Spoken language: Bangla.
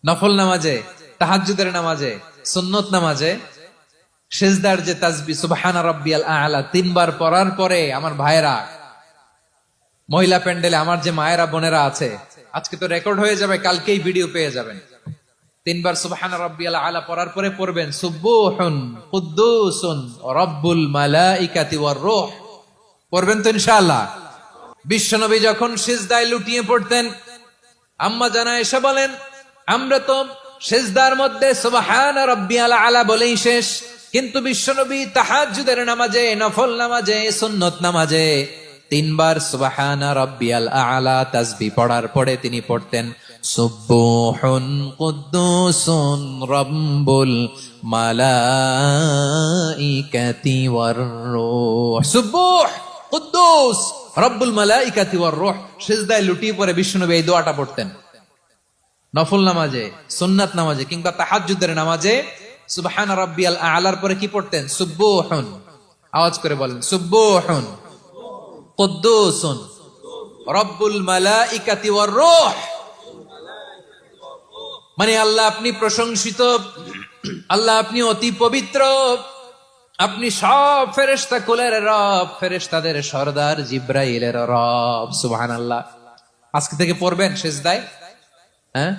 নফল নামাজে, তাহাজ্জুদের নামাজে, সুন্নত নামাজে সিজদার যে তাসবিহ সুবহানা রাব্বিয়াল আ'লা তিনবার পড়ার পরে আমার ভাইরা, মহিলা প্যান্ডেলে আমার যে মায়েরা বোনেরা আছে, আজকে তো রেকর্ড হয়ে যাবে, কালকেই ভিডিও পেয়ে যাবেন। তিনবার সুবহানা রাব্বিয়াল আ'লা পড়ার পরে পড়বেন সুবহুন কুদ্দুসুন রাব্বুল মালাইকাতি ওয়ার রূহ। পড়বেন তো ইনশাআল্লাহ। বিশ্বনবী যখন সিজদায় লুটিয়ে পড়তেন, আম্মা জানা এসে বলেন, আমরা তো সিজদার মধ্যে সুবহানা রাব্বিয়াল আ'লা বলেই শেষ, কিন্তু বিশ্বনবী তাহাজ্জুদের নামাজে, নফল নামাজে, সুন্নত নামাজে তিনবার সুবহানা রাব্বিয়াল আ'লা তাসবিহ পড়ার পরে তিনি পড়তেন সুবহুন কুদ্দুসুন রাব্বুল মালাইকাতি ওয়ার রূহ। সুবহ কুদ্দুস রব্বুল মালাইকাতি ওয়ার রূহ। সিজদায় লুটিয়ে পড়ে বিশ্বনবী এই দোয়াটা পড়তেন। নফল নামাজে, সুন্নাত নামাজে কিংবা তাহাজ্জুদের নামাজে সুবহান রাব্বিয়াল আ'লার পরে কি পড়তেন? সুবহুন। আওয়াজ করে বলেন সুবহুন কুদ্দুসুন রব্বুল মালাইকাতি ওয়ার রূহ। মানে আল্লাহ আপনি প্রশংসিত, আল্লাহ আপনি অতি পবিত্র, আপনি সব ফেরেশতা কুলের রব, ফেরেশতাদের সরদার জিব্রাইলের রব। সুবহানাল্লাহ। আজকে থেকে পড়বেন সিজদায়, হ্যাঁ